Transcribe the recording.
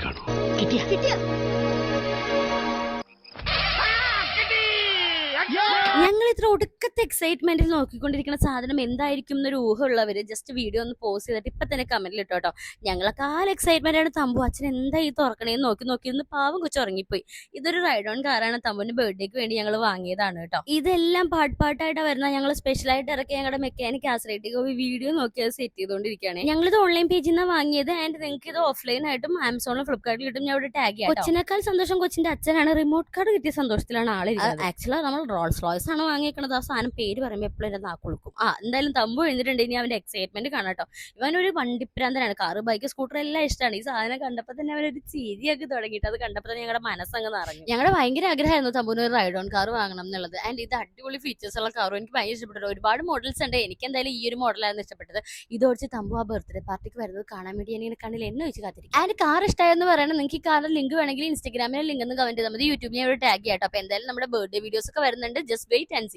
കാണൂ. ഞങ്ങൾ ഇത്ര ഒടുക്കത്തെ എക്സൈറ്റ്മെന്റിൽ നോക്കിക്കൊണ്ടിരിക്കുന്ന സാധനം എന്തായിരിക്കും എന്നൊരു ഊഹമുള്ളവര് ജസ്റ്റ് വീഡിയോ ഒന്ന് പോസ് ചെയ്തിട്ട് ഇപ്പൊ തന്നെ കമന്റിൽ ഇട്ടോട്ടോ. ഞങ്ങളൊക്കെ ആ എക്സൈറ്റ്മെന്റ് ആണ്. തമ്പു അച്ഛൻ എന്താ ഈ തുറക്കണേന്ന് നോക്കിയിരുന്ന് പാവം കൊച്ചു ഉറങ്ങിപ്പോയി. ഇതൊരു റൈഡ് ഓൺ കാറാണ്. തമ്പുവിന്റെ ബർത്ത്ഡേക്ക് വേണ്ടി ഞങ്ങൾ വാങ്ങിയതാണ് കേട്ടോ. ഇതെല്ലാം പാട്ടായിട്ട് വരുന്ന ഞങ്ങൾ സ്പെഷ്യലായിട്ട് ഇറക്കി ഞങ്ങളുടെ മെക്കാനിക് ആശ്രയിട്ടി ഗോപി വീഡിയോ നോക്കി അത് സെറ്റ് ചെയ്തുകൊണ്ടിരിക്കുകയാണ്. ഞങ്ങളിത് ഓൺലൈൻ പേജിൽ നിന്നാണ് വാങ്ങിയത്. ആൻഡ് നിങ്ങൾക്ക് ഇത് ഓഫ്ലൈൻ ആയിട്ടും ആമസോണിലും ഫ്ലിപ്കാർട്ടിലും ഇട്ടും ഞാൻ ഇവിടെ ടാഗ് ചെയ്യാം. കൊച്ചിനേക്കാൾ സന്തോഷം കൊച്ചിന്റെ അച്ഛനാണ്. റിമോട്ട് കാർഡ് കിട്ടിയ സന്തോഷത്തിലാണ് ആളിരിക്കുന്നത്. ആക്ച്വലി നമ്മൾ റോൾസ് റോയ്സ് ആണ് വാങ്ങിക്കുന്നത്. ആ സാധനം പേര് പറയുമ്പോൾ എപ്പോഴും എന്റെ നാക്ക് കൊടുക്കും. എന്തായാലും തമ്പു എഴുന്നിട്ടുണ്ട്. ഇനി അവന്റെ എക്സൈറ്റ്മെന്റ് കാണാട്ടോ. ഇവനൊരു വണ്ടിപ്രാന്തനാണ്. കാറ് ബൈക്ക് സ്കൂട്ടർ എല്ലാം ഇഷ്ടമാണ്. ഈ സാധനം കണ്ടപ്പോൾ തന്നെ അവനൊരു ചിരിയൊക്കെ തുടങ്ങിയിട്ട് അത് കണ്ടപ്പോൾ തന്നെ ഞങ്ങളുടെ മനസ്സങ്ങ് നിറഞ്ഞു. ഞങ്ങളുടെ ഭയങ്കര ആഗ്രഹമായിരുന്നു തമ്പുവിന് ഒരു റൈഡ് ഓൺ കാർ വാങ്ങണം എന്നുള്ളത്. ആൻഡ് ഇത് അടിപൊളി ഫീച്ചേഴ്സ് ഉള്ള കാറും എനിക്ക് ഭയങ്കര ഇഷ്ടപ്പെട്ടു. ഒരുപാട് മോഡൽസ് ഉണ്ട്. എനിക്ക് എന്തായാലും ഈ ഒരു മോഡലായിരുന്നു ഇഷ്ടപ്പെട്ടത്. ഇത് ഓടിച്ച് തമ്പു ആ ബർത്ത്ഡേ പാർട്ടിക്ക് വരുന്നത് കാണാൻ വേണ്ടി ഞാൻ കണ്ണിൽ എന്നെ വെച്ച് കാത്തിരിക്കും. ആൻഡ് കാർ ഇഷ്ടമായെന്ന് പറയണം. നിങ്ങൾക്ക് ഈ കാറിന്റെ ലിങ്ക് വേണമെങ്കിൽ ഇൻസ്റ്റാഗ്രാമിലെ ലിങ്ക് ഒന്ന് കമന്റ് ചെയ്താൽ മതി. യൂട്യൂബിൽ ഞാൻ ഒരു ടാഗ് ചെയ്യാട്ടോ. അപ്പൊ എന്തായാലും നമ്മുടെ ബർത്ത്ഡേ വീഡിയോസ് ഒക്കെ വരുന്നുണ്ട്. Just wait and see.